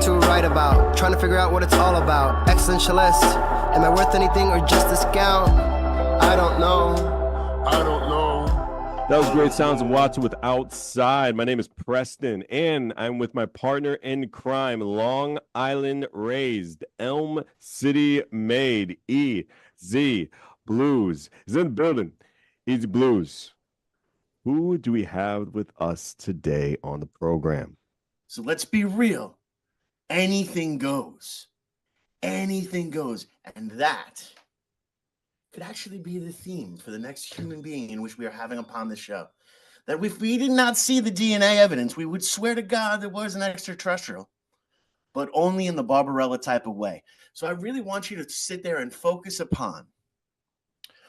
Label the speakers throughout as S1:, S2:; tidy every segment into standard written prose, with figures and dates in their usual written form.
S1: what to write about. Trying to figure out what it's all about. Existentialist. Am I worth anything or just a scout? I don't know.
S2: That was great sounds of Watson with Outside. My name is Preston, and I'm with my partner in crime, Long Island raised, Elm City made, EZ BlueZ is in the building. EZ BlueZ. Who do we have with us today on the program?
S3: So let's be real. Anything goes. Anything goes. And that could actually be the theme for the next human being in which we are having upon the show. That if we did not see the DNA evidence, we would swear to God there was an extraterrestrial, but only in the Barbarella type of way. So I really want you to sit there and focus upon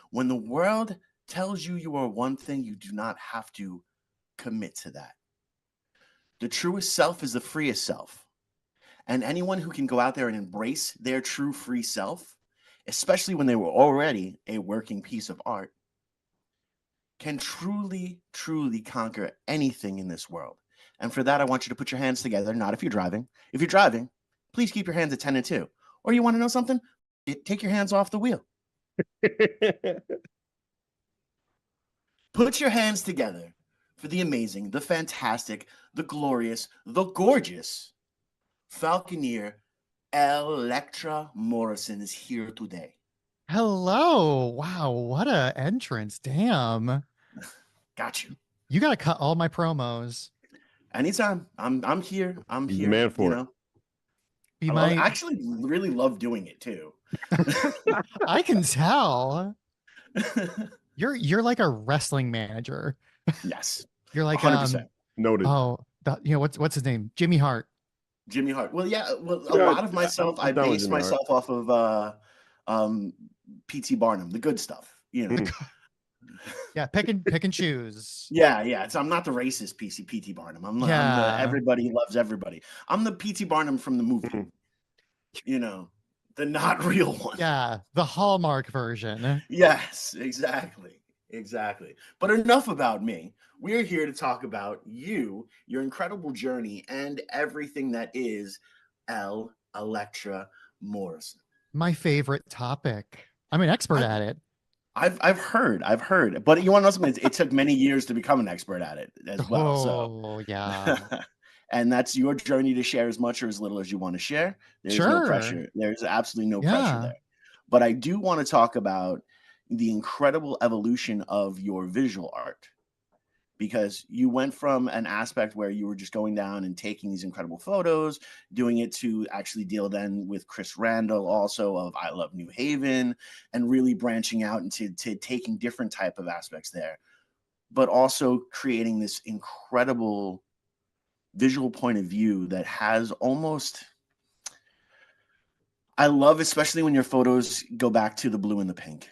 S3: when the world tells you you are one thing, you do not have to commit to that. The truest self is the freest self. And anyone who can go out there and embrace their true free self, especially when they were already a working piece of art, can truly, truly conquer anything in this world. And for that, I want you to put your hands together, not if you're driving. If you're driving, please keep your hands at 10 and 2. Or you want to know something? Take your hands off the wheel. Put your hands together for the amazing, the fantastic, the glorious, the gorgeous Falconeer Ellektra Morrison is here today.
S4: Hello. Wow, what a entrance. Damn.
S3: Got you.
S4: You got to cut all my promos.
S3: Anytime. I'm here. I'm
S2: He's
S3: here.
S2: the man for
S3: you
S2: it.
S3: know?
S4: Be
S3: I
S4: my
S3: actually really love doing it too.
S4: I can tell. You're like a wrestling manager.
S3: Yes.
S4: You're like
S3: 100%.
S2: Noted.
S4: What's his name? Jimmy Hart.
S3: Jimmy Hart. Well, yeah. Well,
S2: Yeah,
S3: a lot of myself, I
S2: I'm down with
S3: base
S2: Jimmy Hart.
S3: myself off of P.T. Barnum, the good stuff. You know.
S4: Yeah, pick and choose.
S3: Yeah. I'm not the racist P.T. Barnum. I'm the everybody loves everybody. I'm the P.T. Barnum from the movie. You know, the not real one.
S4: Yeah, the Hallmark version.
S3: Yes, exactly. But enough about me. We're here to talk about you, your incredible journey, and everything that is Ellektra Morrison.
S4: My favorite topic. I'm an expert at it.
S3: I've heard. But you want to know something? It took many years to become an expert at it as well.
S4: Oh, yeah.
S3: And that's your journey to share as much or as little as you want to share. There's no
S4: Sure.
S3: pressure. There's absolutely no pressure there. But I do want to talk about the incredible evolution of your visual art, because you went from an aspect where you were just going down and taking these incredible photos, doing it to actually deal then with Chris Randall also of I Love New Haven, and really branching out into taking different type of aspects there, but also creating this incredible visual point of view that has almost, I love, especially when your photos go back to the blue and the pink.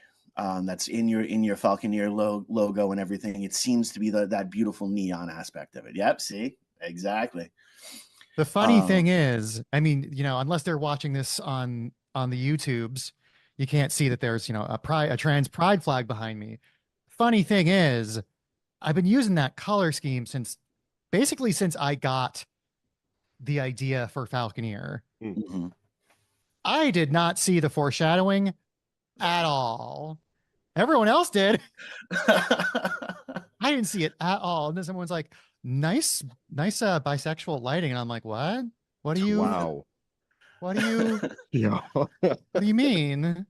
S3: That's in your Falconeer logo and everything. It seems to be that beautiful neon aspect of it. Yep, see, exactly.
S4: The funny thing is, I mean, unless they're watching this on the YouTubes, you can't see that there's a trans pride flag behind me. Funny thing is, I've been using that color scheme since I got the idea for Falconeer.
S3: Mm-hmm.
S4: I did not see the foreshadowing at all. Everyone else did. I didn't see it at all. And then someone's like, nice bisexual lighting. And I'm like, what? What do you
S2: Wow.
S4: What do you
S2: Yeah.
S4: What do you mean?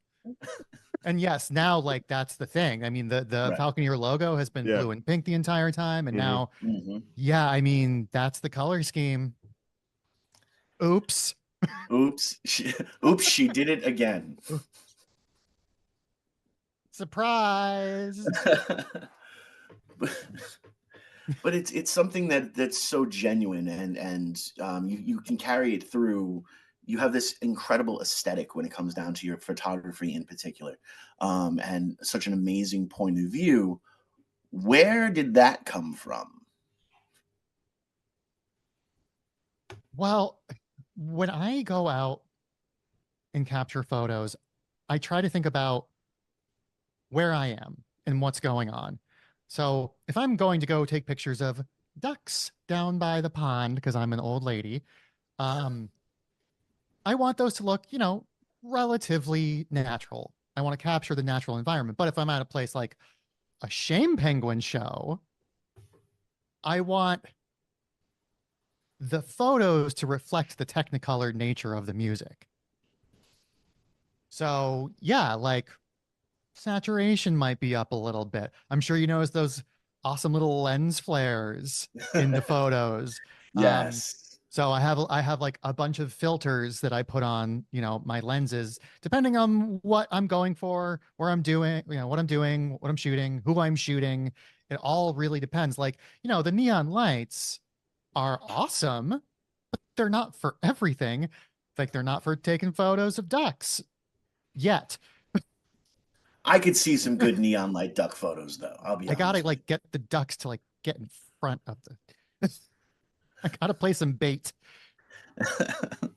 S4: And yes, now like that's the thing. I mean, the
S3: Right.
S4: Falconeer logo has been blue and pink the entire time. And now, yeah, I mean, that's the color scheme. Oops.
S3: She did it again.
S4: Surprise.
S3: But it's something that's so genuine, and you can carry it through. You have this incredible aesthetic when it comes down to your photography in particular, and such an amazing point of view. Where did that come from?
S4: Well, when I go out and capture photos, I try to think about where I am and what's going on. So if I'm going to go take pictures of ducks down by the pond, because I'm an old lady, I want those to look, relatively natural. I want to capture the natural environment. But if I'm at a place like a Shame Penguin show, I want the photos to reflect the technicolor nature of the music. So yeah, like saturation might be up a little bit. I'm sure you notice those awesome little lens flares in the photos.
S3: Yes.
S4: So I have like a bunch of filters that I put on, my lenses, depending on what I'm going for, where I'm doing, what I'm doing, what I'm shooting, who I'm shooting. It all really depends. Like, the neon lights are awesome, but they're not for everything. Like they're not for taking photos of ducks yet.
S3: I could see some good neon light duck photos, though. I'll be
S4: I gotta
S3: honest.
S4: like get the ducks to like get in front of the. I gotta play some bait.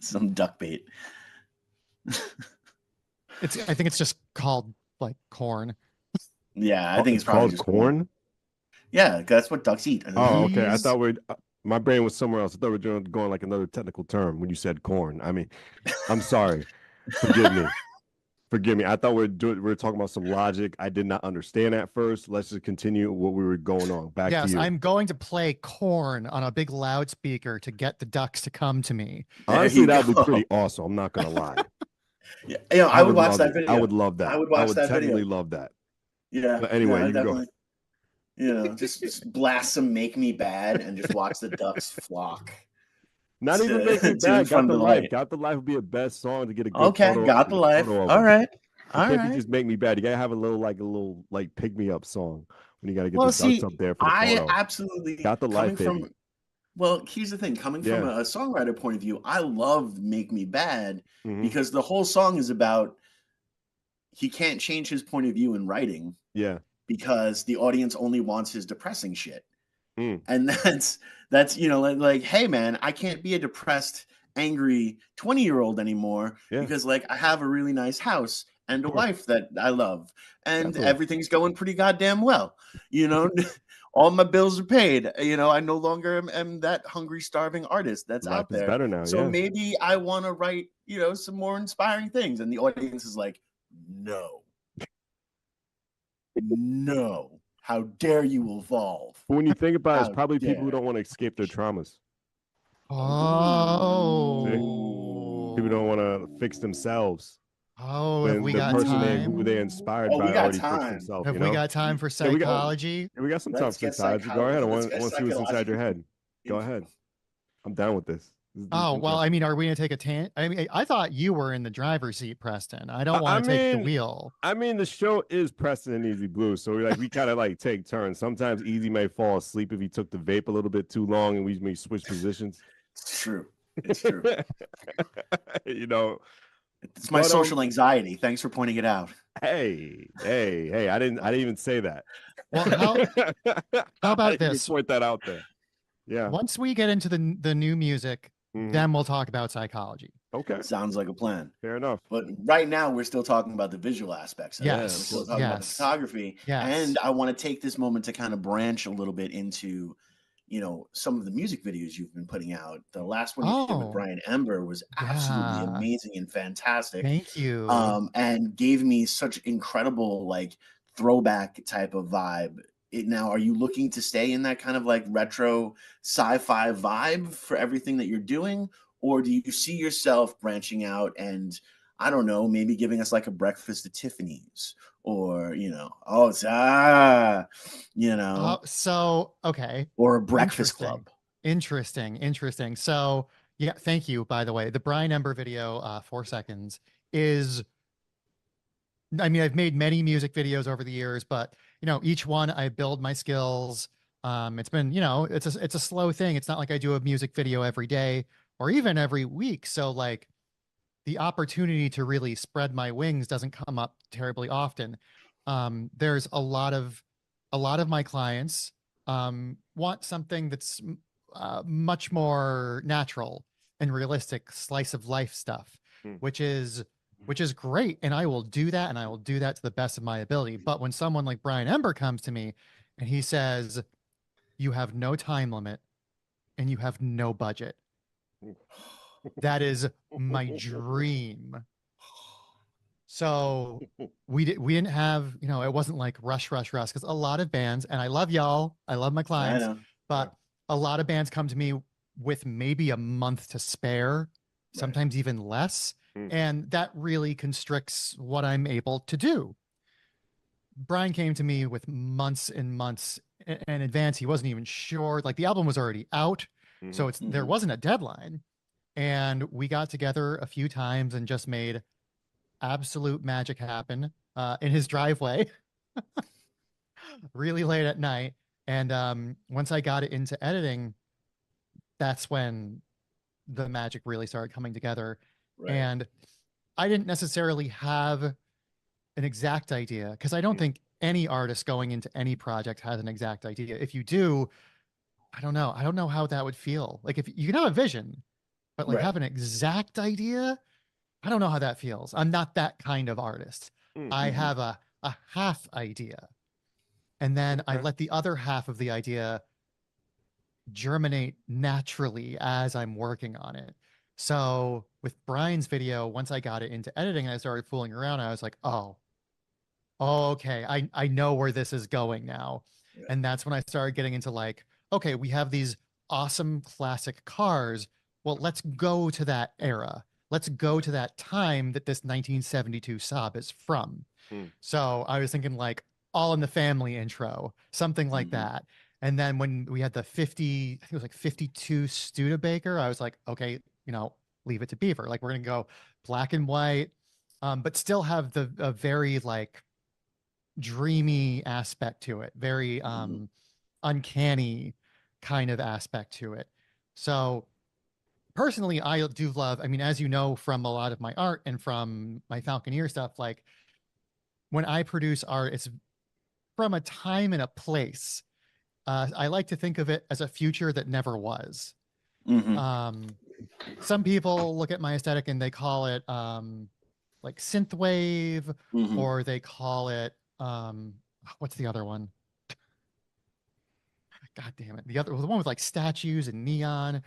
S3: Some duck bait.
S4: I think it's just called like corn.
S3: Yeah, I think it's
S2: It's
S3: probably
S2: called
S3: just
S2: corn.
S3: Yeah, that's what ducks eat.
S2: Oh, okay. I
S3: Peas.
S2: thought my brain was somewhere else. I thought we were going like another technical term when you said corn. I mean, I'm sorry. Forgive me. Forgive me. I thought we were talking about some logic. I did not understand at first. Let's just continue what we were going on. Back to
S4: Yes,
S2: you.
S4: I'm going to play corn on a big loudspeaker to get the ducks to come to me.
S2: Honestly, that would be
S3: go.
S2: pretty awesome. I'm not gonna lie.
S3: Yeah, I would watch that video.
S2: I would love that.
S3: I would watch that
S2: technically
S3: video.
S2: love that.
S3: Yeah.
S2: But anyway,
S3: no,
S2: you
S3: definitely.
S2: go.
S3: Just blast some "Make Me Bad" and just watch the ducks flock.
S2: Not
S3: to,
S2: even Make Me
S3: to in
S2: Bad.
S3: front
S2: Got
S3: of
S2: the
S3: the
S2: Life.
S3: light.
S2: Got the Life would be a best song to get a good
S3: Okay,
S2: photo.
S3: Got the Life.
S2: Photo of
S3: All
S2: it.
S3: right.
S2: You can't be just Make Me Bad. You gotta have a little like pick me up song when you gotta get
S3: Well,
S2: the ducks
S3: see,
S2: up there for the
S3: I
S2: photo.
S3: absolutely
S2: Got the Life, baby.
S3: Well, here's the thing. Coming from a songwriter point of view, I love "Make Me Bad" because the whole song is about he can't change his point of view in writing.
S2: Yeah.
S3: Because the audience only wants his depressing shit.
S2: Mm.
S3: And that's like, hey man, I can't be a depressed, angry 20-year-old anymore because like I have a really nice house and a wife that I love and everything's going pretty goddamn well. All my bills are paid. I no longer am that hungry, starving artist that's
S2: Life
S3: out there.
S2: is better now.
S3: So maybe I want to write, some more inspiring things. And the audience is like, no. No. How dare you evolve?
S2: But when you think about it, it's probably people who don't want to escape their traumas.
S4: Oh.
S2: See? People don't want to fix themselves.
S4: Oh,
S2: when
S4: have we
S2: the
S4: got
S2: person
S4: time?
S2: who they inspired by already fixed themselves.
S4: Have we got time for psychology?
S2: We got some time for psychology. Go ahead. I want to see what's inside your head. Go ahead. I'm down with this.
S4: Oh, well, I mean, are we going to take a tangent? I mean, I thought you were in the driver's seat, Preston. I don't want to take the wheel.
S2: I mean, the show is Preston and Easy Blue, so we kind of like take turns. Sometimes Easy may fall asleep if he took the vape a little bit too long, and we may switch positions.
S3: It's true. It's true. It's my social anxiety. Thanks for pointing it out.
S2: Hey! I didn't even say that.
S4: Well, how about this?
S2: Point that out there. Yeah.
S4: Once we get into the new music, then we'll talk about psychology.
S2: Okay.
S3: Sounds like a plan.
S2: Fair enough.
S3: But right now, we're still talking about the visual aspects.
S4: Yes.
S3: We're still talking about the photography.
S4: Yes.
S3: And I want to take this moment to kind of branch a little bit into, some of the music videos you've been putting out. The last one you did with Brian Ember was absolutely amazing and fantastic.
S4: Thank you.
S3: And gave me such incredible, like, throwback type of vibe. Now, are you looking to stay in that kind of like retro sci-fi vibe for everything that you're doing? Or do you see yourself branching out and, I don't know, maybe giving us like a breakfast at Tiffany's or,
S4: so, okay.
S3: Or a breakfast club.
S4: Interesting. So, yeah, thank you, by the way. The Brian Ember video, 4 seconds, is, I mean, I've made many music videos over the years, but each one I build my skills. It's been, it's a slow thing. It's not like I do a music video every day or even every week. So like the opportunity to really spread my wings doesn't come up terribly often. There's a lot of my clients want something that's much more natural and realistic slice of life stuff, which is great. And I will do that. And I will do that to the best of my ability. But when someone like Brian Ember comes to me and he says, you have no time limit and you have no budget, That is my dream. So we didn't have, you know, it wasn't like rush because a lot of bands, and I love y'all, I love my
S3: I
S4: clients,
S3: know.
S4: but a lot of bands come to me with maybe a month to spare, sometimes even less, and that really constricts what I'm able to do. Brian came to me with months and months in advance. He wasn't even sure, like the album was already out, so there wasn't a deadline, and we got together a few times and just made absolute magic happen in his driveway really late at night. And once I got it into editing, that's when the magic really started coming together.
S3: Right.
S4: And I didn't necessarily have an exact idea, because I don't think any artist going into any project has an exact idea. If you do, I don't know. I don't know how that would feel. Like, if you can have a vision, but like have an exact idea, I don't know how that feels. I'm not that kind of artist. I have a half idea, and then I let the other half of the idea germinate naturally as I'm working on it. So with Brian's video, once I got it into editing and I started fooling around, I was like, oh, okay, I know where this is going now.
S3: Yeah.
S4: And that's when I started getting into like, okay, we have these awesome classic cars. Well, let's go to that era. Let's go to that time that this 1972 Saab is from. So I was thinking like All in the Family intro, something like that. And then when we had the 50, I think it was like 52 Studebaker, I was like, okay, you know, leave it to Beaver. Like, we're going to go black and white, but still have a very like dreamy aspect to it, very uncanny kind of aspect to it. So personally, I do love, I mean, as you know from a lot of my art and from my Falconeer stuff, like when I produce art, it's from a time and a place. I like to think of it as a future that never was. Some people look at my aesthetic and they call it like synthwave, or they call it what's the other one? God damn it. The one with like statues and neon.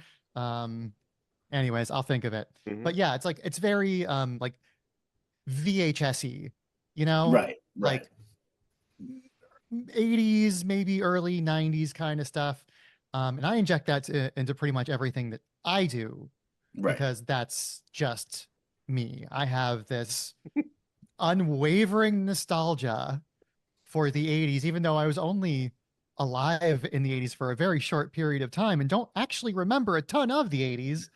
S4: Anyways, I'll think of it. But yeah, it's like, it's very like VHS-y, you know?
S3: Right.
S4: Like 80s, maybe early 90s kind of stuff. And I inject that into pretty much everything that I do, because that's just me. I have this unwavering nostalgia for the 80s, even though I was only alive in the 80s for a very short period of time and don't actually remember a ton of the 80s.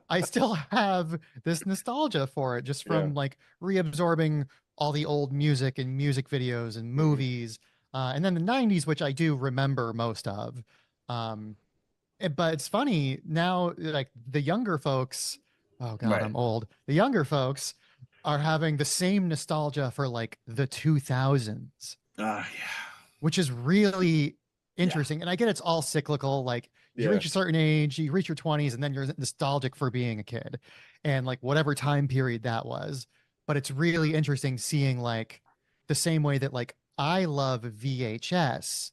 S4: I still have this nostalgia for it, just from like reabsorbing all the old music and music videos and movies. And then the 90s, which I do remember most of. But it's funny now, like the younger folks, oh God, I'm old. The younger folks are having the same nostalgia for like the 2000s, which is really interesting. And I get it's all cyclical. Like you reach a certain age, you reach your 20s, and then you're nostalgic for being a kid and like whatever time period that was. But it's really interesting seeing like the same way that like I love VHS,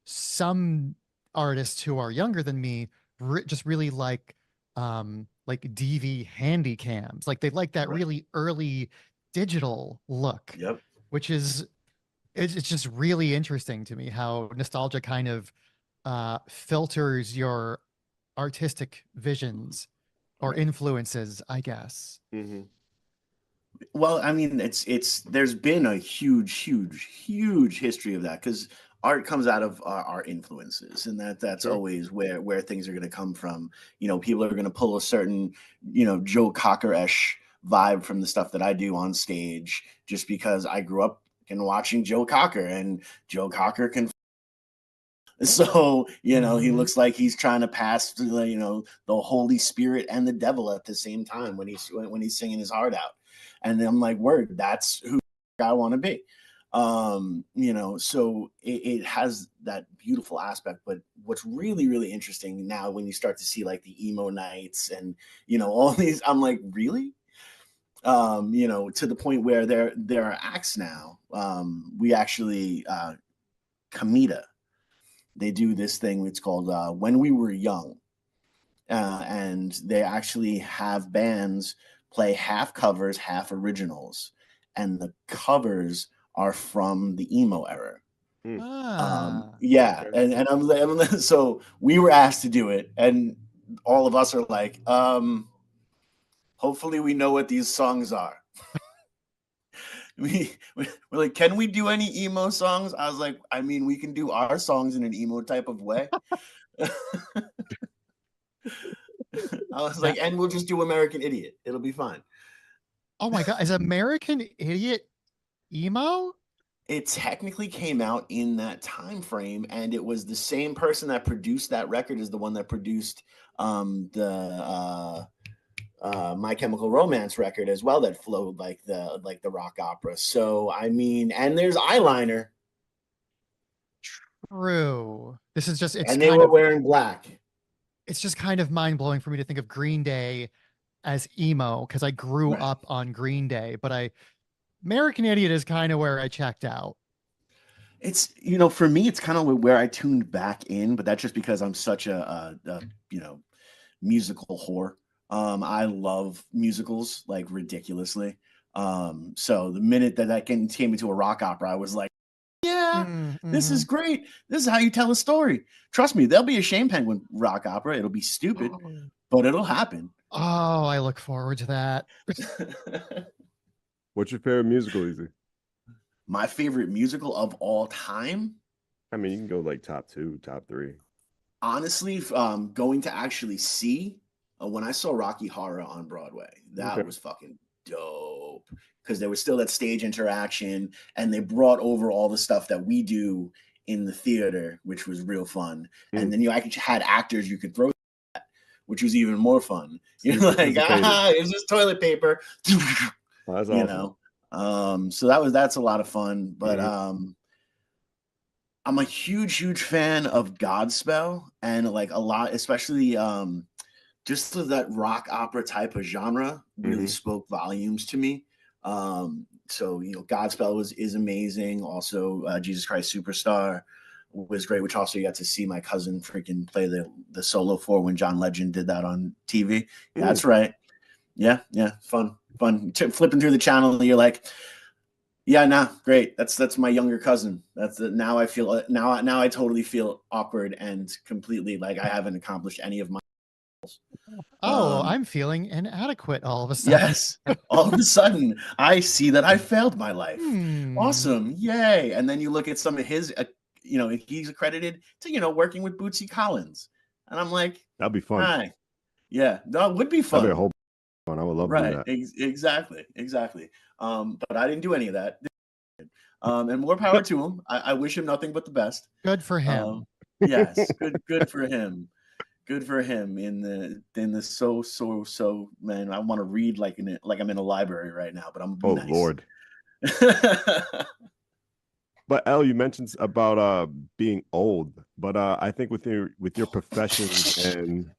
S4: some artists who are younger than me just really like DV handy cams. Like they like that really early digital look, which is, it's just really interesting to me how nostalgia kind of filters your artistic visions or influences, I guess.
S3: Well, I mean, it's there's been a huge history of that, because art comes out of our influences, and that's always where things are going to come from. You know, people are going to pull a certain, you know, Joe Cocker-esh vibe from the stuff that I do on stage, just because I grew up watching Joe Cocker, and Joe Cocker can. So, you know, he looks like he's trying to pass, you know, the Holy Spirit and the devil at the same time when he's singing his heart out. And then I'm like, word, that's who I want to be. You know, so it has that beautiful aspect. But what's really interesting now, when you start to see like the emo nights and, you know, all these, I'm like, really? You know, to the point where there are acts now. We actually Kamita, they do this thing, it's called When We Were Young. and they actually have bands play half covers, half originals, and the covers are from the emo era.
S4: Ah,
S3: Yeah,
S2: Okay.
S3: and so we were asked to do it, and all of us are like, hopefully we know what these songs are. We're like, can we do any emo songs? I was like, I mean, we can do our songs in an emo type of way. I was like, and we'll just do American Idiot. It'll be fine.
S4: oh my God, is American Idiot emo?
S3: It technically came out in that time frame, and it was the same person that produced that record as the one that produced the My Chemical Romance record as well, that flowed like the rock opera. So I mean, and there's eyeliner,
S4: True. This is just,
S3: and they were wearing black.
S4: it's just kind of mind blowing for me to think of Green Day as emo because I grew
S3: Right.
S4: up on Green Day, but American Idiot is kind of where I checked out.
S3: It's, you know, for me, it's kind of where I tuned back in, but that's just because I'm such a you know, musical whore. I love musicals like ridiculously. So the minute that came into a rock opera, I was like, yeah, this is great. This is how you tell a story. Trust me, there'll be a Shane Penguin rock opera. It'll be stupid, but it'll happen.
S4: Oh, I look forward to that.
S2: What's your favorite musical, Easy?
S3: My favorite musical of all time?
S2: I mean, you can go like top 2, top 3.
S3: Honestly, going to actually see when I saw Rocky Horror on Broadway, that was fucking dope because there was still that stage interaction, and they brought over all the stuff that we do in the theater, which was real fun. And then you actually had actors you could throw at, which was even more fun. You're like, it's just toilet paper.
S2: Oh, that's
S3: you
S2: awesome.
S3: know, so that's a lot of fun. But I'm a huge fan of Godspell, and like a lot, especially just that rock opera type of genre really spoke volumes to me. So you know, Godspell is amazing. Also, Jesus Christ Superstar was great, which also you got to see my cousin freaking play the solo for when John Legend did that on TV. That's right. Yeah, fun. Flipping through the channel, you're like, yeah, nah, great. That's my younger cousin. Now I feel now I totally feel awkward and completely like I haven't accomplished any of my goals.
S4: Oh, I'm feeling inadequate all of a sudden.
S3: Yes, all of a sudden I see that I failed my life.
S4: Hmm.
S3: Awesome, yay! And then you look at some of his, you know, he's accredited to working with Bootsy Collins, and I'm like,
S2: that'd be fun.
S3: Hi. Yeah, that would be fun.
S2: That'd be a whole fun. I would love to do that.
S3: Exactly. But I didn't do any of that. And more power to him. I wish him nothing but the best.
S4: Good for him.
S3: Yes, good for him. Good for him in the so man. I want to read like I'm in a library right now, but I'm nice.
S2: Lord. But Elle, you mentioned about being old, but I think with your profession and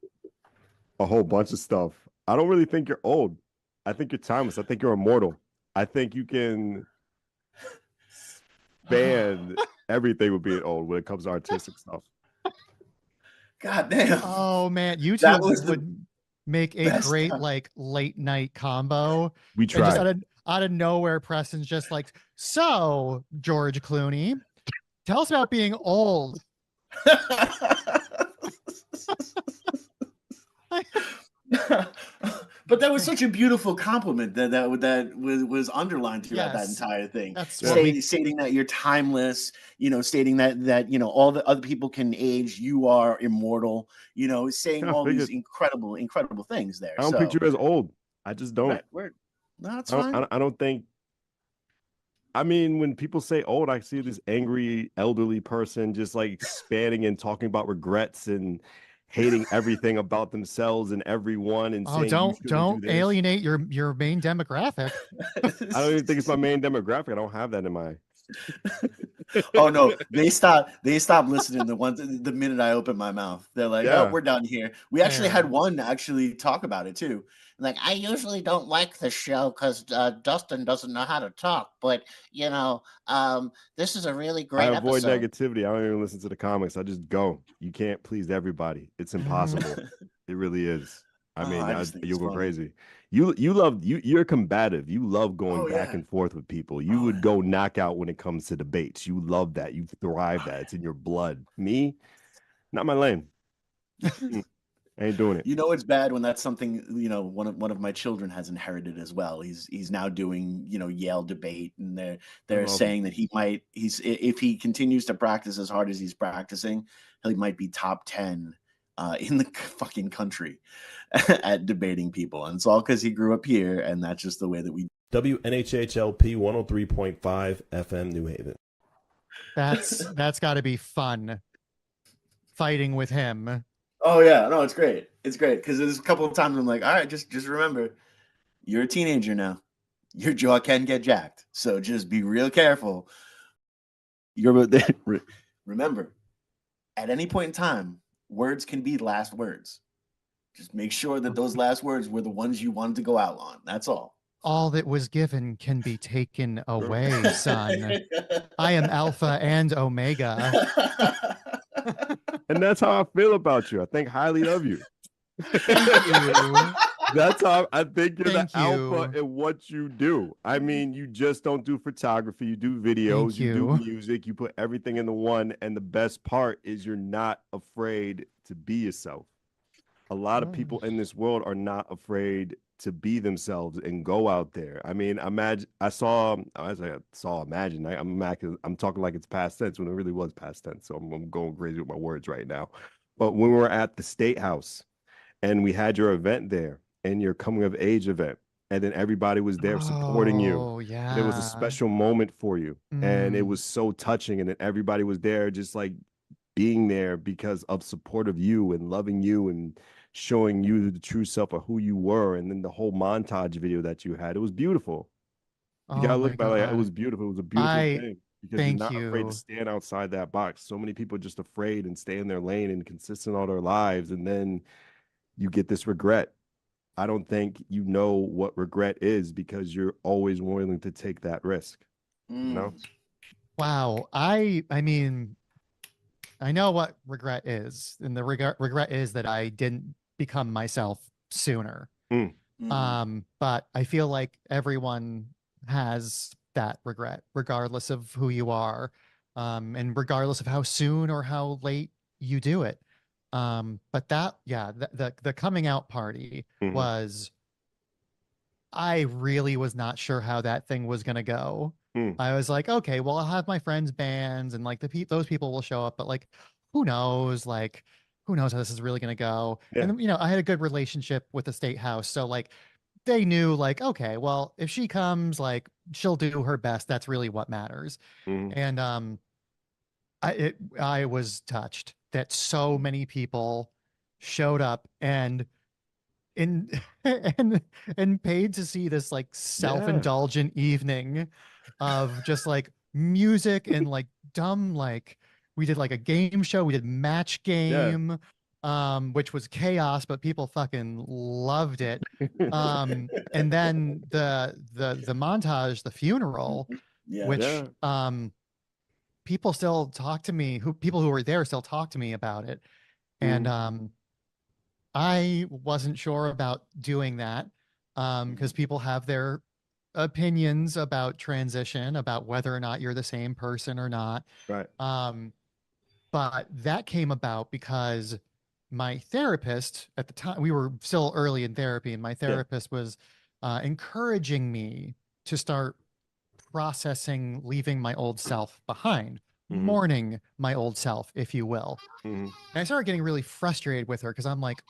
S2: a whole bunch of stuff, I don't really think you're old. I think you're timeless. I think you're immortal. I think you can span everything with being old when it comes to artistic stuff.
S3: God damn.
S4: Oh man, YouTube would make a great
S3: time.
S4: like late night combo.
S2: We tried.
S4: Just out of nowhere, Preston's just like, so George Clooney, tell us about being old.
S3: But that was such a beautiful compliment that was underlined throughout that entire thing.
S4: That's
S3: stating that you're timeless, stating that all the other people can age, you are immortal, saying all these incredible things there.
S2: I don't picture you as old. I just don't.
S3: Right. No, that's fine.
S2: I don't think. I mean, when people say old, I see this angry elderly person just like expanding and talking about regrets and hating everything about themselves and everyone and saying,
S4: don't alienate your main demographic.
S2: I don't even think it's my main demographic. I don't have that in my.
S3: Oh no, they stop listening the minute I open my mouth. They're like, oh, we're done here. We actually had one actually talk about it too. Like, I usually don't like the show because Dustin doesn't know how to talk, but this is a really great
S2: avoid
S3: episode.
S2: negativity. I don't even listen to the comics. I just go. You can't please everybody. It's impossible. It really is. I
S3: Oh,
S2: mean,
S3: I just think
S2: you
S3: it's
S2: go
S3: funny.
S2: crazy. You're combative. You love going
S3: Oh
S2: back
S3: yeah.
S2: and forth with people. You
S3: Oh
S2: would
S3: yeah.
S2: go knockout when it comes to debates. You love that. You thrive
S3: Oh
S2: that. It's in your blood. Me, not my lane.
S3: yeah.
S2: I ain't doing it.
S3: You know it's bad when that's something, one of my children has inherited as well. He's now doing, Yale debate, and they're
S2: Oh,
S3: saying that if he continues to practice as hard as he's practicing, he might be top 10 in the fucking country at debating people. And it's all because he grew up here, and that's just the way that we
S5: WNHHLP 103.5 FM New Haven.
S4: That's got to be fun fighting with him.
S3: Oh yeah, no, it's great. It's great because there's a couple of times I'm like, all right, just remember, you're a teenager now. Your jaw can get jacked, so just be real careful. Remember, at any point in time, words can be last words. Just make sure that those last words were the ones you wanted to go out on. That's all.
S4: All that was given can be taken away, son. I am Alpha and Omega.
S2: and that's how I feel about you. I think highly of you.
S4: Thank you.
S2: That's how I think you're
S4: Thank
S2: the alpha
S4: you.
S2: in what you do. I mean, you just don't do photography, you do videos,
S4: Thank
S2: you do
S4: you.
S2: music, you put everything in the one. And the best part is you're not afraid to be yourself. A lot of people in this world are not afraid to be themselves and go out there. I mean, imagine imagine. I'm talking like it's past tense when it really was past tense. So I'm going crazy with my words right now. But when we were at the State House and we had your event there and your coming of age event, and then everybody was there supporting you.
S4: Oh,
S2: And it was a
S4: yeah.
S2: special moment for you. And it was so touching. And then everybody was there just like being there because of support of you and loving you and showing you the true self of who you were. And then the whole montage video that you had, it was beautiful. You gotta
S4: Oh
S2: look
S4: my
S2: about it. It was
S4: God.
S2: beautiful. It was a beautiful
S4: I
S2: thing because you're
S4: thank
S2: not afraid to
S4: you.
S2: stand outside that box. So many people are just afraid and stay in their lane and consistent all their lives. And then you get this regret. I don't think you know what regret is because you're always willing to take that risk. You know?
S4: Wow. I mean, I know what regret is, and the regret is that I didn't become myself sooner.
S2: Mm.
S4: But I feel like everyone has that regret, regardless of who you are, and regardless of how soon or how late you do it. But the coming out party
S2: Mhm.
S4: was, I really was not sure how that thing was gonna go.
S2: Mm.
S4: I was like, okay, well, I'll have my friends' bands and like those people will show up, but like, who knows? Like, who knows how this is really gonna go?
S2: Yeah.
S4: And I had a good relationship with the State House, so like, they knew like, okay, well, if she comes, like, she'll do her best. That's really what matters.
S2: Mhm.
S4: And I was touched that so many people showed up and in and paid to see this like self-indulgent evening of just like music and like dumb, like we did like a game show, we did match
S2: Yeah.
S4: game, which was chaos, but people fucking loved it. And then the montage, the funeral,
S3: Yeah.
S4: which
S2: Yeah.
S4: people still talk to me, people who were there still talk to me about it. And I wasn't sure about doing that because people have their opinions about transition, about whether or not you're the same person or not.
S2: Right.
S4: But that came about because my therapist at the time, we were still early in therapy, and my therapist was encouraging me to start processing leaving my old self behind, mourning my old self, if you will. And I started getting really frustrated with her because I'm like,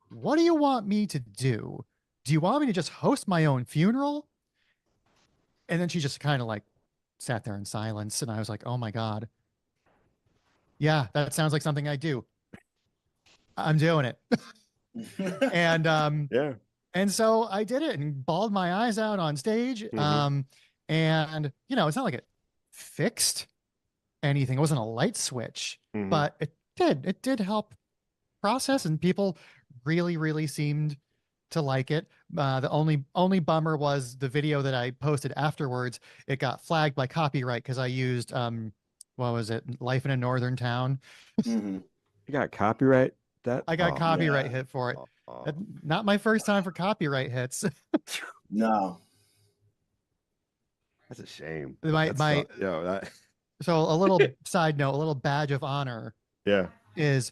S4: what do you want me to do? Do you want me to just host my own funeral? And then she just kind of like sat there in silence. And I was like, oh my God. Yeah, that sounds like something I do. I'm doing it. And
S2: Yeah.
S4: and so I did it and bawled my eyes out on stage. And it's not like it fixed anything. It wasn't a light switch, but it did help process, and people really, really seemed to like it. The only bummer was the video that I posted afterwards. It got flagged by copyright because I used what was it? Life in a Northern Town.
S2: You got copyright? That
S4: I got copyright
S3: yeah.
S4: hit for it.
S2: oh,
S4: Not my first time for copyright hits.
S3: No.
S2: that's a shame.
S4: my
S2: That's
S4: my
S2: that
S4: So a little side note, a little badge of honor
S2: yeah.
S4: is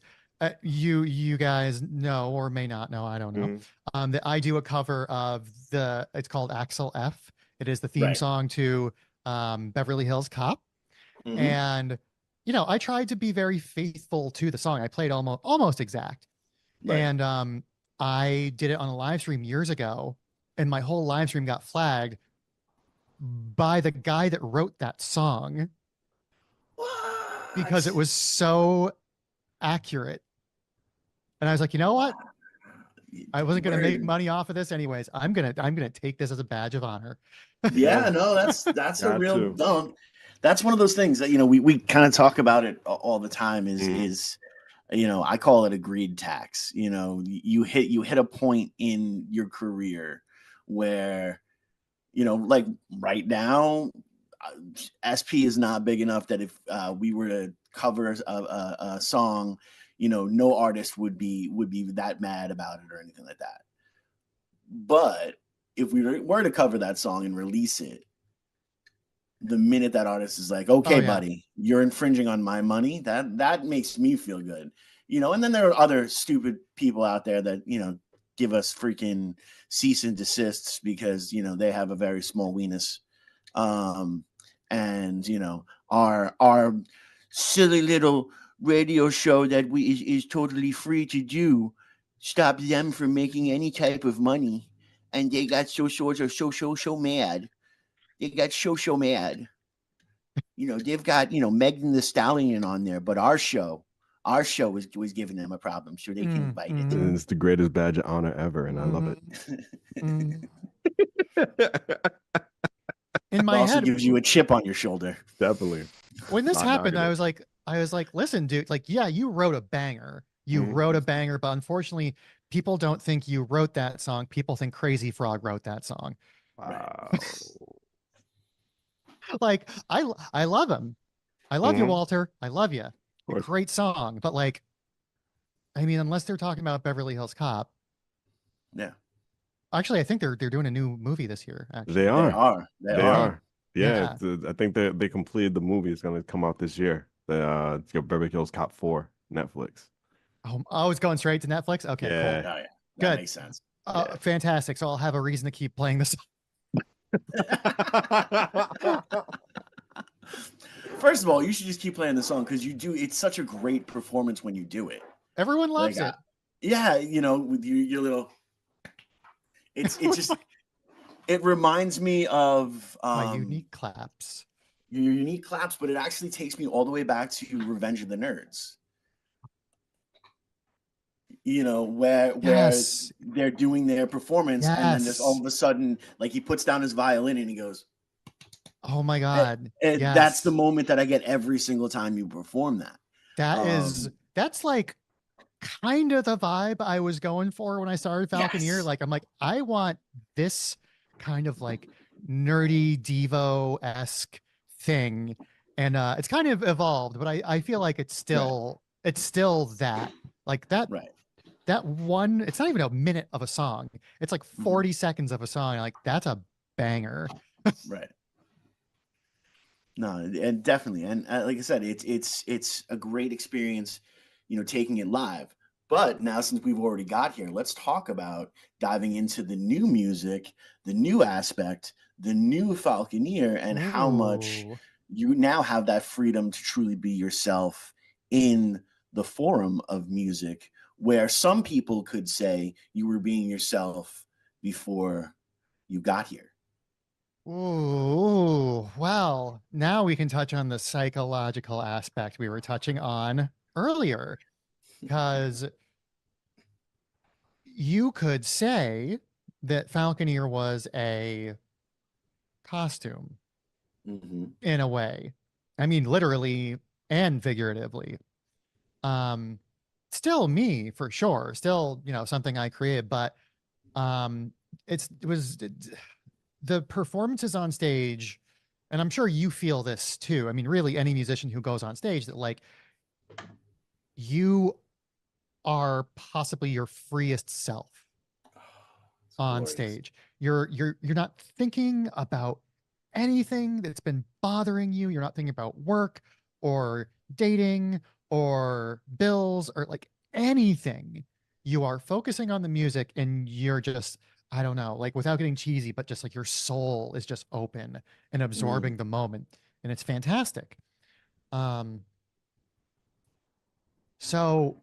S4: you guys know or may not know, I don't know,
S2: Mhm.
S4: that I do a cover of it's called Axel F. It is the theme
S3: Right.
S4: song to Beverly Hills Cop.
S3: Mhm.
S4: And I tried to be very faithful to the song. I played almost exact.
S3: Right.
S4: And I did it on a live stream years ago, and my whole live stream got flagged by the guy that wrote that song because it was so accurate. And I was like, you know what? I wasn't going to make money off of this anyways. I'm going to take this as a badge of honor.
S3: Yeah, no, that's a
S2: Got
S3: real
S2: to.
S3: no. That's one of those things that we kind of talk about it all the time.
S2: Mhm.
S3: Is I call it a greed tax. You hit a point in your career where like right now, SP is not big enough that if we were to cover a song, no artist would be that mad about it or anything like that. But if we were to cover that song and release it, the minute that artist is like, okay,
S4: Oh, yeah.
S3: buddy, you're infringing on my money, that makes me feel good. And then there are other stupid people out there that, give us freaking cease and desists because, they have a very small weenus. And, our silly little radio show that is totally free to do stops them from making any type of money. And they got so mad. They got so mad. They've got, Megan the Stallion on there, but our show was giving them a problem, so they can invite it.
S2: And it's the greatest badge of honor ever, and I love it.
S4: In
S3: It
S4: my
S3: also
S4: head,
S3: gives you a chip on your shoulder.
S2: Definitely.
S4: when this
S2: Not
S4: happened,
S2: knocking
S4: I was like, listen, dude, like, yeah, you wrote a banger. You wrote a banger, but unfortunately, people don't think you wrote that song. People think Crazy Frog wrote that song.
S2: Wow.
S4: Like, I love him. I love you, Walter. I love you.
S2: course.
S4: Great song, but like, I mean, unless they're talking about Beverly Hills Cop.
S3: Yeah.
S4: Actually, I think they're doing a new movie this year. Actually,
S2: They are.
S3: They
S2: They
S3: are.
S2: are. Yeah, I think they completed the movie. It's gonna come out this year. It's got Beverly Hills Cop 4, Netflix.
S4: Oh, it's going straight to Netflix. Okay,
S2: Yeah.
S3: Oh, yeah. That
S4: Good.
S3: makes sense.
S4: Fantastic. So I'll have a reason to keep playing this.
S3: First of all, you should just keep playing the song because it's such a great performance when you do it.
S4: Everyone loves
S3: Like,
S4: it.
S3: Yeah, with your little it's just it reminds me of
S4: My unique claps.
S3: your unique claps, but it actually takes me all the way back to Revenge of the Nerds. Where
S4: Yes.
S3: they're doing their performance, and then just all
S4: Yes.
S3: of a sudden, like he puts down his violin and he goes,
S4: Oh my God.
S3: and
S4: Yes.
S3: that's the moment that I get every single time you perform that.
S4: That's like kind of the vibe I was going for when I started Falconeer.
S3: Yes.
S4: Like, I'm like, I want this kind of like nerdy Devo-esque thing. And it's kind of evolved, but I feel like it's still that. Like that.
S3: Right.
S4: That one, it's not even a minute of a song. It's like 40 seconds of a song. Like, that's a banger.
S3: Right. No, and definitely, and like I said, it's a great experience, taking it live. But now, since we've already got here, let's talk about diving into the new music, the new aspect, the new Falconeer, and how much
S4: Ooh.
S3: you now have that freedom to truly be yourself in the forum of music, where some people could say you were being yourself before you got here.
S4: Ooh, well, now we can touch on the psychological aspect we were touching on earlier, because you could say that Falconeer was a costume in a way. I mean, literally and figuratively. Still me for sure. Still, something I created, but the performances on stage, and I'm sure you feel this too. I mean, really any musician who goes on stage, that like you are possibly your freest self on
S3: Glorious.
S4: stage. You're not thinking about anything that's been bothering you. You're not thinking about work or dating or bills or like anything. You are focusing on the music and you're just, I don't know, like without getting cheesy, but just like your soul is just open and absorbing the moment. And it's fantastic. Um, so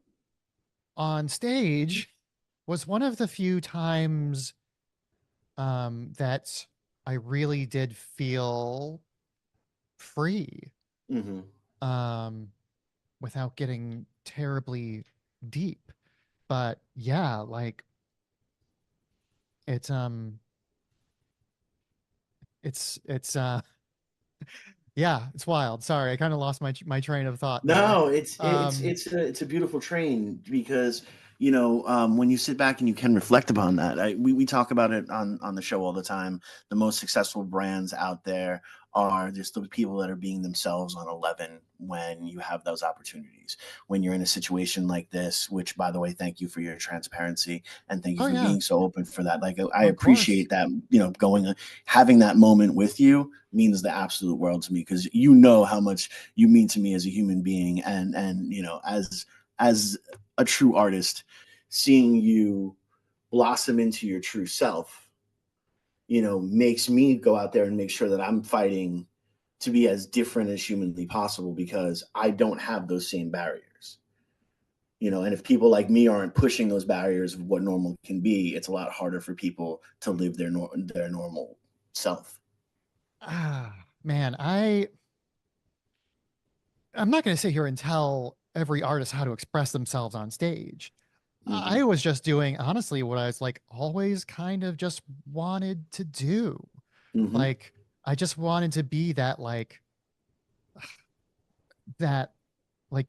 S4: on stage was one of the few times that I really did feel free um, without getting terribly deep. But yeah, like it's it's yeah, it's wild. Sorry, I kind of lost my train of thought there.
S3: No, it's
S4: Um,
S3: it's a beautiful train because when you sit back and you can reflect upon that. We talk about it on the show all the time. The most successful brands out there are just the people that are being themselves on 11 when you have those opportunities. When you're in a situation like this, which by the way, thank you for your transparency and thank you
S4: oh
S3: for
S4: yeah,
S3: being so open for that. Like I
S4: of course.
S3: appreciate that. Having that moment with you means the absolute world to me because you know how much you mean to me as a human being and as a true artist, seeing you blossom into your true self makes me go out there and make sure that I'm fighting to be as different as humanly possible because I don't have those same barriers. And if people like me aren't pushing those barriers of what normal can be, it's a lot harder for people to live their normal self.
S4: Ah, man, I'm not going to sit here and tell every artist how to express themselves on stage.
S3: Mm-hmm.
S4: I was just doing honestly what I was like always kind of just wanted to do.
S3: Mm-hmm.
S4: Like I just wanted to be that like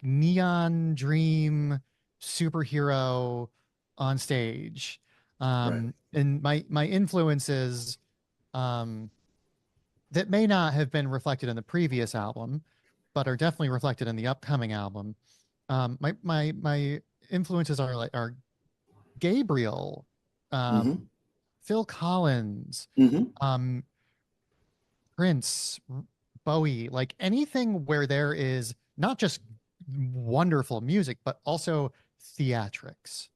S4: neon dream superhero on stage.
S3: Right.
S4: And my influences um that may not have been reflected in the previous album, but are definitely reflected in the upcoming album. My influences are Gabriel,
S3: Mm-hmm.
S4: Phil Collins,
S3: Mm-hmm.
S4: um, Prince, Bowie, like anything where there is not just wonderful music, but also theatrics.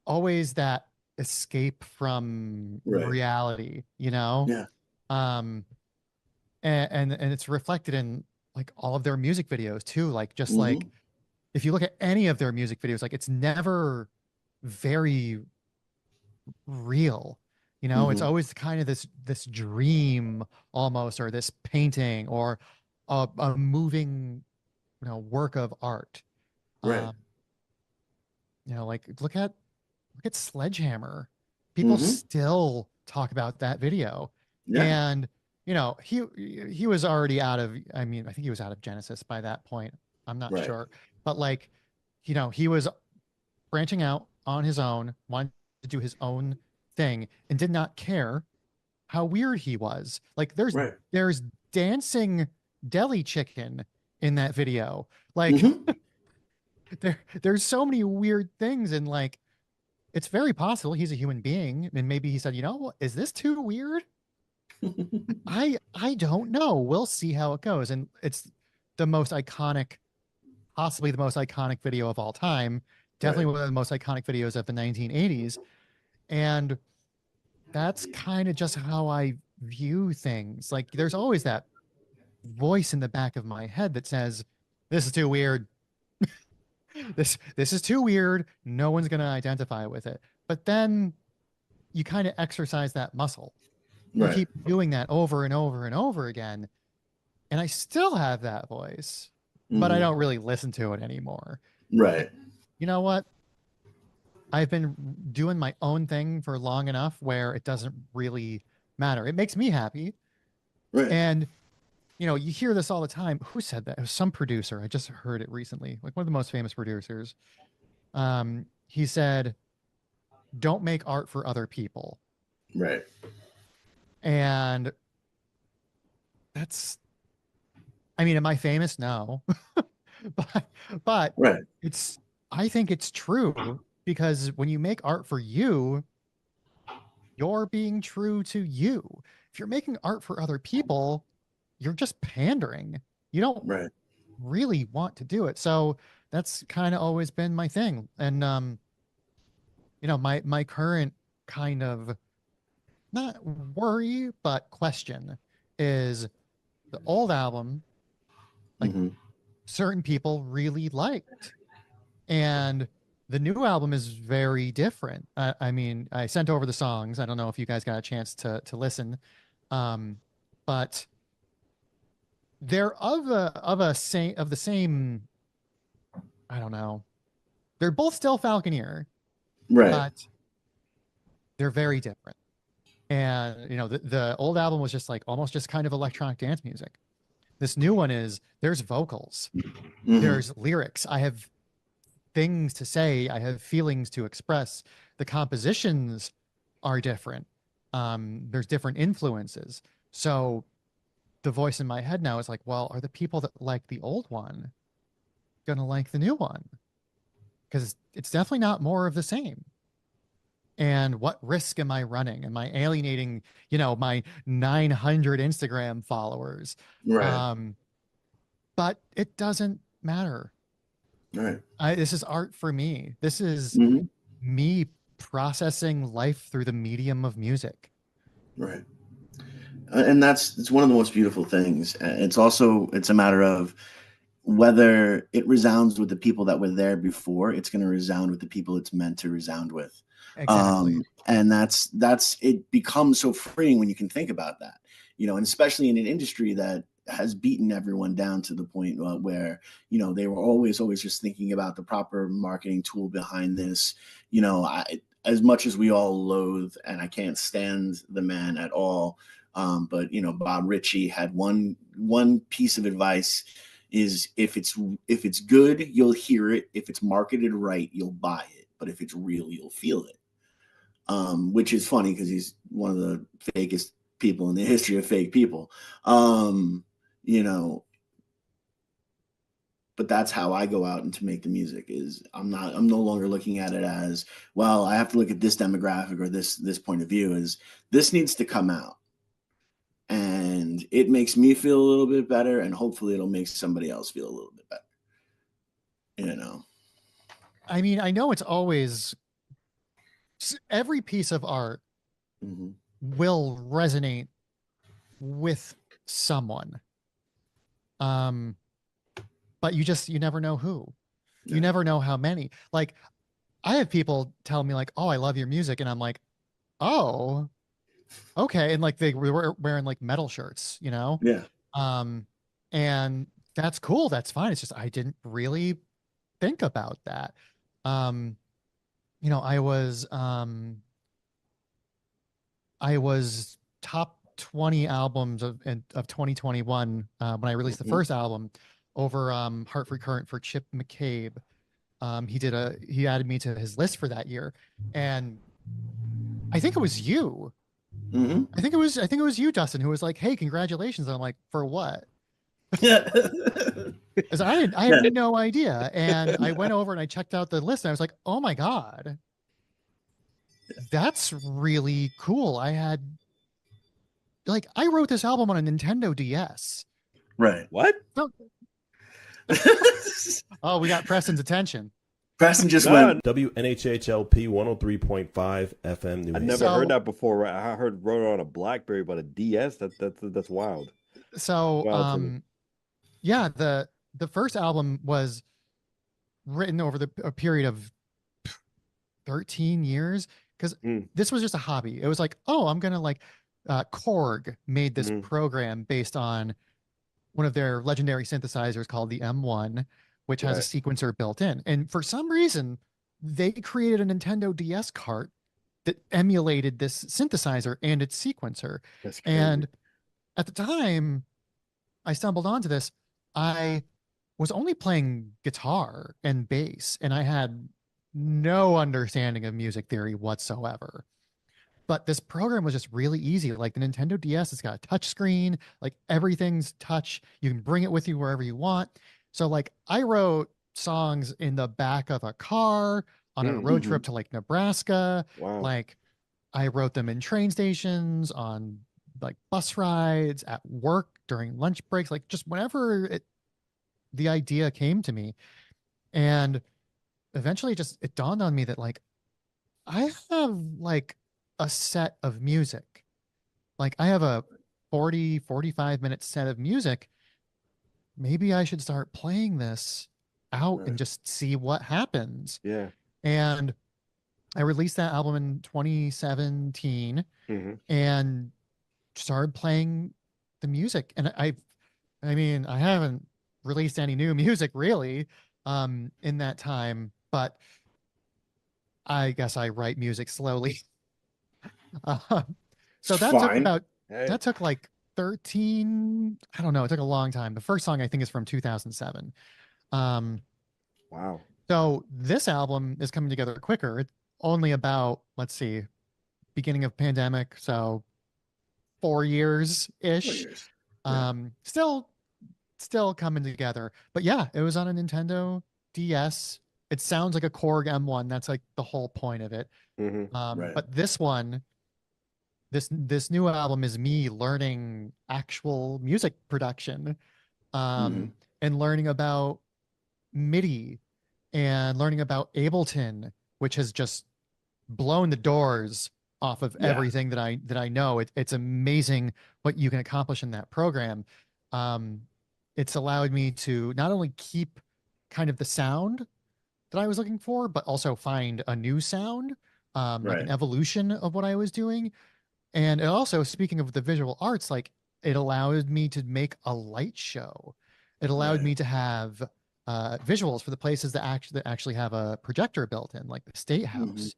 S4: Always that escape from
S3: Right.
S4: reality, you know?
S3: Yeah.
S4: Um, and it's reflected in like all of their music videos too. Like just like
S3: Mm-hmm.
S4: if you look at any of their music videos, like it's never very real. You know, it's
S3: Mm-hmm.
S4: always kind of this dream almost, or this painting, or a moving, work of art.
S3: Right.
S4: Um, like look at Sledgehammer. People
S3: Mm-hmm.
S4: still talk about that video,
S3: Yeah.
S4: and he was already out of. I mean, I think he was out of Genesis by that point. I'm not
S3: Right.
S4: sure, but like, he was branching out on his own, wanted to do his own thing, and did not care how weird he was. Like
S3: Right.
S4: there's dancing deli chicken in that video. Like
S3: Mm-hmm.
S4: there's so many weird things, and like it's very possible he's a human being and maybe he said, is this too weird? I don't know. We'll see how it goes. And it's the most iconic, possibly the most iconic video of all time. Definitely
S3: Right.
S4: one of the most iconic videos of the 1980s. And that's kind of just how I view things. Like there's always that voice in the back of my head that says, "This is too weird. This is too weird. No one's gonna identify with it." But then you kind of exercise that muscle. You
S3: Right.
S4: keep doing that over and over and over again. And I still have that voice, but I
S3: Mm-hmm.
S4: don't really listen to it anymore.
S3: Right.
S4: You know what? I've been doing my own thing for long enough where it doesn't really matter. It makes me happy.
S3: Right.
S4: And you hear this all the time. Who said that? It was some producer. I just heard it recently, like one of the most famous producers. He said, "Don't make art for other people."
S3: Right.
S4: And that's, I mean, am I famous? No, but but
S3: Right.
S4: it's I think it's true because when you make art for you, you're being true to you. If you're making art for other people, you're just pandering. You don't
S3: Right.
S4: really want to do it. So that's kind of always been my thing. And my current kind of not worry but question is the old album, like
S3: Hmm.
S4: certain people really liked, and the new album is very different. I mean, I sent over the songs. I don't know if you guys got a chance to listen, but they're of the same. I don't know. They're both still Falconeer,
S3: Right.
S4: but they're very different. And the old album was just like almost just kind of electronic dance music. This new one is there's vocals,
S3: Hmm.
S4: there's lyrics. I have things to say, I have feelings to express. The compositions are different. There's different influences. So the voice in my head now is like, well, are the people that like the old one gonna like the new one? Because it's definitely not more of the same. And what risk am I running? Am I alienating, my 900 Instagram followers?
S3: Right.
S4: Um, but it doesn't matter.
S3: Right.
S4: This is art for me. This is
S3: Hmm.
S4: me processing life through the medium of music.
S3: Right. And it's one of the most beautiful things. It's a matter of whether it resounds with the people that were there before, it's going to resound with the people it's meant to resound with.
S4: Exactly.
S3: And that's it becomes so freeing when you can think about that, and especially in an industry that has beaten everyone down to the point where, they were always just thinking about the proper marketing tool behind this. As much as we all loathe, and I can't stand the man at all. But Bob Ritchie had one piece of advice is if it's good, you'll hear it. If it's marketed right, you'll buy it. But if it's real, you'll feel it. Which is funny because he's one of the fakest people in the history of fake people. You know, but that's how I go out and to make the music is I'm no longer looking at it as, well, I have to look at this demographic or this point of view. Is this needs to come out. And it makes me feel a little bit better, and hopefully it'll make somebody else feel a little bit better.
S4: I mean, I know it's always every piece of art
S3: Mm-hmm.
S4: will resonate with someone. But you never know who. You
S3: Yeah.
S4: never know how many. Like, I have people tell me like, "Oh, I love your music," and I'm like, "Oh, okay." And like they were wearing like metal shirts,
S3: Yeah.
S4: and that's cool. That's fine. It's just I didn't really think about that. Um, I was top 20 albums of 2021 when I released the
S3: Mhm.
S4: first album over Hartford Current for Chip McCabe. He added me to his list for that year, and I think it was you.
S3: Mm-hmm.
S4: I think it was you, Dustin, who was like, "Hey, congratulations!" And I'm like, "For what?"
S3: Yeah.
S4: Because I had no idea, and I went over and I checked out the list, and I was like, "Oh my god, that's really cool!" I wrote this album on a Nintendo DS.
S3: Right.
S2: What?
S4: Oh, we got Preston's attention.
S3: Preston just
S2: No,
S3: went.
S5: WNHHLP 103.5 FM New
S2: I
S5: Haven.
S2: never heard that before. I heard wrote it on a BlackBerry, but a DS. That's wild.
S4: So,
S2: Wild to me.
S4: yeah, the first album was written over a period of 13 years because
S2: Mm.
S4: this was just a hobby. It was like, oh, I'm gonna Korg made this
S2: Mhm.
S4: program based on one of their legendary synthesizers called the M1, which has a
S2: Right.
S4: sequencer built in. And for some reason, they created a Nintendo DS cart that emulated this synthesizer and its sequencer.
S2: That's crazy.
S4: And at the time I stumbled onto this, I was only playing guitar and bass, and I had no understanding of music theory whatsoever. But this program was just really easy. Like the Nintendo DS, it's got a touch screen, like everything's touch. You can bring it with you wherever you want. So like I wrote songs in the back of a car on a road trip to like Nebraska.
S2: Wow.
S4: Like I wrote them in train stations, on like bus rides, at work during lunch breaks, like just whenever the idea came to me. And eventually it dawned on me that like I have like a set of music. Like I have a 45 minute set of music. Maybe I should start playing this out and just see what happens.
S2: Yeah.
S4: And I released that album in 2017 and started playing the music. And I mean, I haven't released any new music really in that time, but I guess I write music slowly. So that took about that took like 13, I don't know, it took a long time. The first song I think is from 2007.
S2: Wow.
S4: So this album is coming together quicker. It's only about, let's see, beginning of pandemic, so 4 years ish. Still coming together. But yeah, it was on a Nintendo DS. It sounds like a Korg M1. That's like the whole point of it. But this one, this new album is me learning actual music production, and learning about MIDI and learning about Ableton, which has just blown the doors off of everything that I know. It's amazing what you can accomplish in that program. It's allowed me to not only keep kind of the sound that I was looking for, but also find a new sound, like an evolution of what I was doing. And it also, speaking of the visual arts, like it allowed me to make a light show. It allowed me to have visuals for the places that actually have a projector built in, like the State House.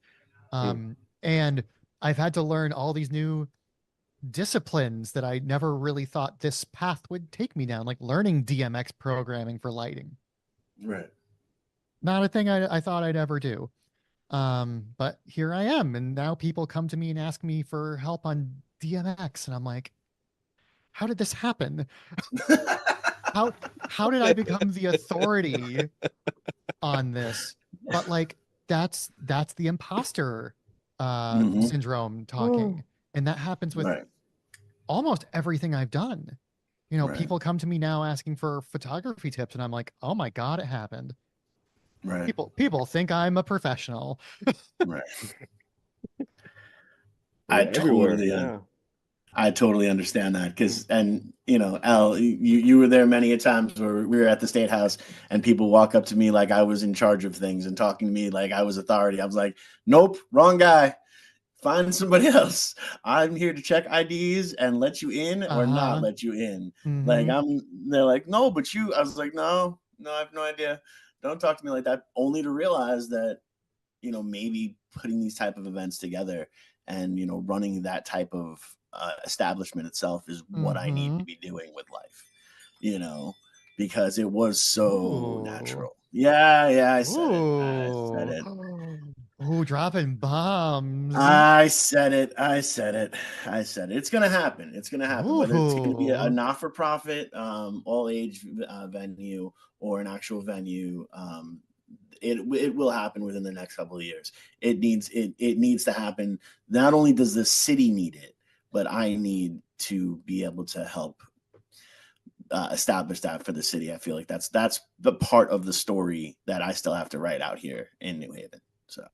S4: And I've had to learn all these new disciplines that I never really thought this path would take me down, like learning DMX programming for lighting.
S3: Right.
S4: Not a thing I thought I'd ever do. But here I am, and now people come to me and ask me for help on DMX, and I'm like, how did this happen? How did I become the authority on this? But like that's the imposter syndrome talking. And that happens with almost everything I've done. You know, people come to me now asking for photography tips, and I'm like, oh my God, it happened.
S3: Right.
S4: People think I'm a professional.
S3: Right. I totally understand that, because, and you know, Al, you were there many a times where we were at the State House and people walk up to me like I was in charge of things and talking to me like I was authority. I was like, nope, wrong guy. Find somebody else. I'm here to check IDs and let you in or not let you in. Like they're like, no, but you. I was like, no, I have no idea. Don't talk to me like that. Only to realize that, you know, maybe putting these type of events together and, you know, running that type of establishment itself is what I need to be doing with life, you know, because it was so natural. Yeah, I said it.
S4: Oh, dropping bombs.
S3: I said it. It's gonna happen. Whether it's gonna be a not-for-profit, all-age venue or an actual venue, it will happen within the next couple of years. It needs to happen. Not only does the city need it, but I need to be able to help establish that for the city. I feel like that's the part of the story that I still have to write out here in New Haven. So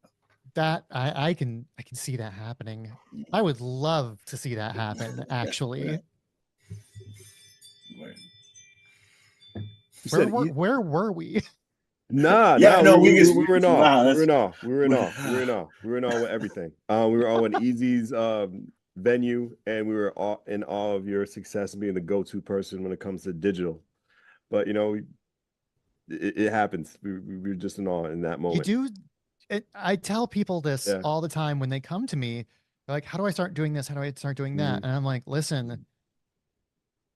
S4: that I can see that happening. I would love to see that happen, actually. Where were we?
S2: We were in awe. We were in awe with everything. We were all in Easy's venue, and we were all in awe of your success and being the go-to person when it comes to digital. But you know, it happens. We were just in awe in that moment.
S4: You do. I tell people this all the time when they come to me. They're like, how do I start doing this? How do I start doing that? And I'm like, listen,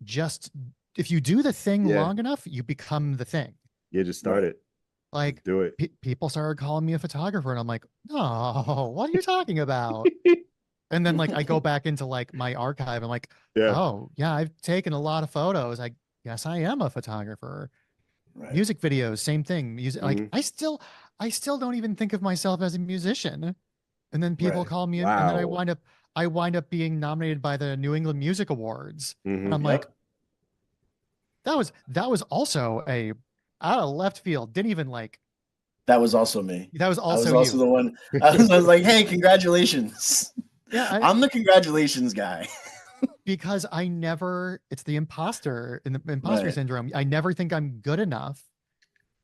S4: just if you do the thing long enough, you become the thing.
S2: Yeah, just start it.
S4: Like,
S2: do it.
S4: People started calling me a photographer, and I'm like, no, what are you talking about? And then like I go back into like my archive and like, oh yeah, I've taken a lot of photos. I guess I am a photographer.
S3: Right.
S4: Music videos, same thing. Music, like
S2: Mhm.
S4: I still don't even think of myself as a musician. And then people
S3: Right.
S4: call me, and then
S2: Wow.
S4: I wind up being nominated by the New England Music Awards, and I'm
S2: Mhm.
S4: like,
S3: Yep.
S4: that was also a out of left field. Didn't even like
S3: That was also me.
S4: that was
S3: I was
S4: also
S3: also
S4: you.
S3: the one. I was like, hey, congratulations.
S4: Yeah,
S3: I'm the congratulations guy.
S4: because it's the imposter in the imposter
S3: Right.
S4: syndrome. I never think I'm good enough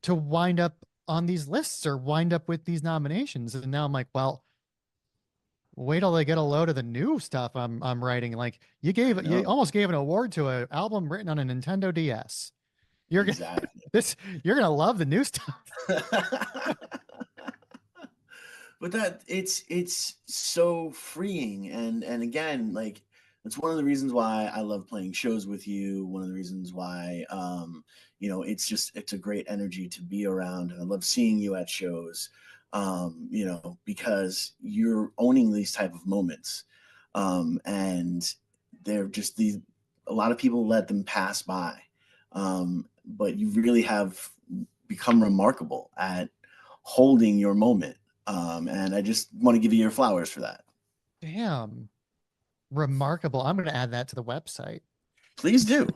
S4: to wind up on these lists or wind up with these nominations. And now I'm like, well, wait till they get a load of the new stuff I'm writing. Like you
S3: know.
S4: almost gave an award to an album written on a Nintendo DS. You're gonna
S3: Exactly.
S4: you're gonna love the new stuff.
S3: But that it's so freeing, and again, like, it's one of the reasons why I love playing shows with you. One of the reasons why it's a great energy to be around, and I love seeing you at shows. Because you're owning these type of moments, and they're just these. A lot of people let them pass by, but you really have become remarkable at holding your moment. And I just want to give you your flowers for that.
S4: Damn, remarkable. I'm gonna add that to the website.
S3: Please do.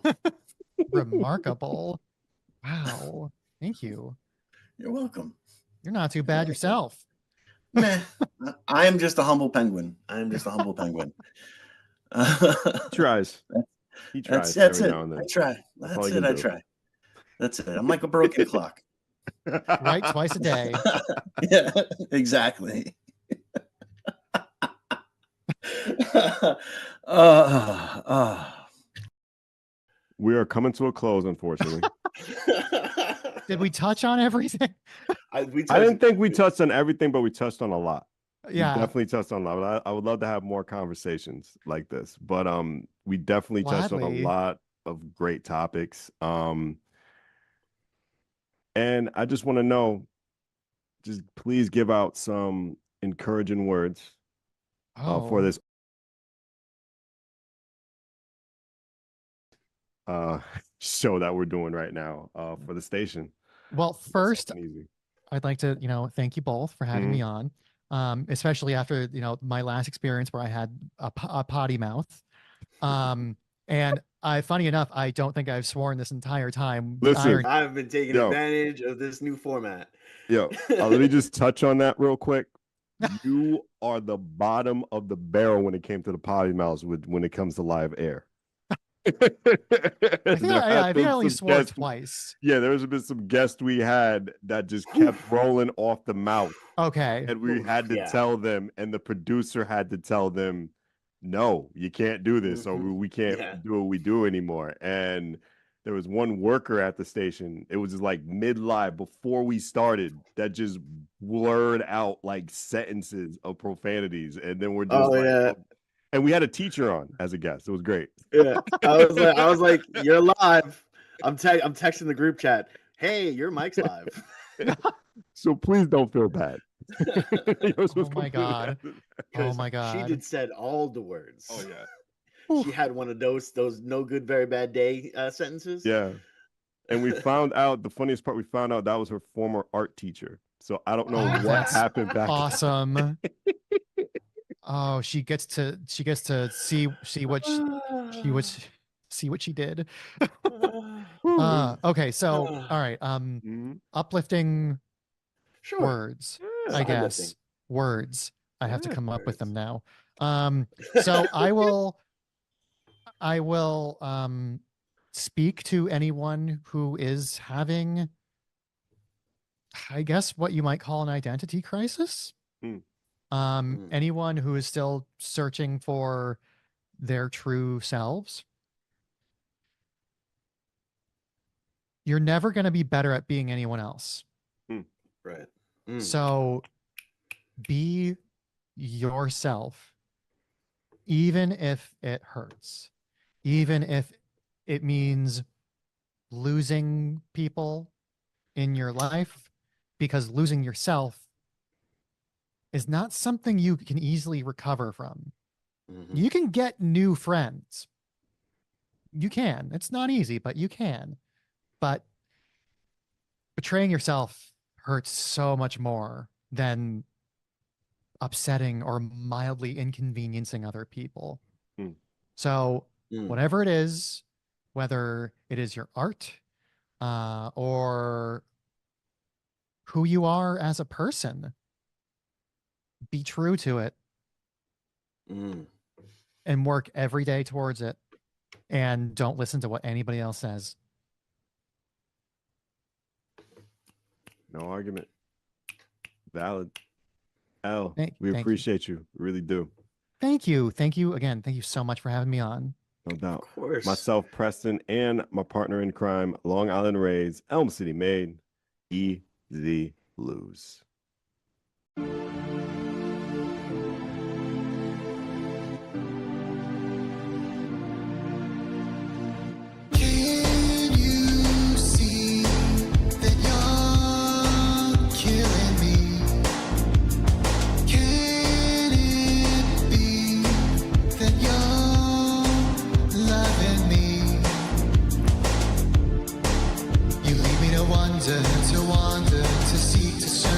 S4: Remarkable. Wow. Thank you.
S3: You're welcome.
S4: You're not too
S3: You're
S4: bad
S3: welcome.
S4: yourself.
S3: Meh. I am just a humble penguin. I am just a humble penguin.
S2: He tries. He tries
S3: That's
S2: every
S3: it.
S2: now and
S3: I
S2: then.
S3: try.
S2: That's all
S3: That's
S2: you
S3: it.
S2: can
S3: I
S2: do.
S3: try. That's it. I'm like a broken clock.
S4: Right, twice a day.
S3: Yeah, exactly.
S2: We are coming to a close, unfortunately.
S4: Did we touch on everything?
S2: I didn't think we touched on everything, but we touched on a lot. We
S4: Yeah,
S2: definitely touched on a lot. I would love to have more conversations like this, but we definitely touched on a
S4: gladly.
S2: lot of great topics. And I just want to know, just please give out some encouraging words for
S4: Oh,
S2: this show that we're doing right now for the station.
S4: well,
S2: That's
S4: first,
S2: something easy.
S4: I'd like to, thank you both for having me on. Especially after, my last experience where I had a potty mouth. And funny enough, I don't think I've sworn this entire time. The
S2: Listen,
S4: irony.
S6: I've been taking
S2: Yo.
S6: advantage of this new format.
S2: Yo, let me just touch on that real quick. You are the bottom of the barrel when it came to the potty mouths when it comes to live air.
S4: I think I only swore
S2: guests,
S4: twice.
S2: Yeah, there's been some guests we had that just kept rolling off the mouth.
S4: Okay.
S2: And we had to tell them, and the producer had to tell them, no, you can't do this, or we can't do what we do anymore. And there was one worker at the station. It was just like mid-live before we started that just blurred out like sentences of profanities. And then we're just and we had a teacher on as a guest. It was great.
S6: Yeah. I was like, you're live. I'm texting the group chat. Hey, your mic's live.
S2: So please don't feel bad.
S4: Oh my God. Oh my God.
S6: She did said all the words.
S2: Oh yeah.
S6: She had one of those no good, very bad day sentences.
S2: Yeah. And we found out, the funniest part, we found out that was her former art teacher. So I don't know what
S4: That's
S2: happened back.
S4: awesome. Oh, she gets to see what see what she did. Okay, so all right. Uplifting words, I guess. Words. I have to come up with them now. So I will speak to anyone who is having, I guess, what you might call an identity crisis. Anyone who is still searching for their true selves. You're never going to be better at being anyone else.
S6: Right.
S4: So be yourself, even if it hurts, even if it means losing people in your life, because losing yourself is not something you can easily recover from. You can get new friends. You can. It's not easy, but you can. But betraying yourself hurts so much more than upsetting or mildly inconveniencing other people.
S2: Hmm.
S4: So
S6: Mm.
S4: whatever it is, whether it is your art or who you are as a person, be true to it
S6: Mm.
S4: and work every day towards it, and don't listen to what anybody else says.
S2: No argument. Valid. L,
S4: Thank
S2: we
S4: you.
S2: appreciate you. Really do.
S4: Thank you again. Thank you so much for having me on.
S2: No doubt.
S6: Of course.
S2: Myself, Preston, and my partner in crime, Long Island Raised, Elm City Made, BlueZ.
S7: Can you see that you're killing me? Can it be that you're loving me? You lead me to wander, to seek, to search.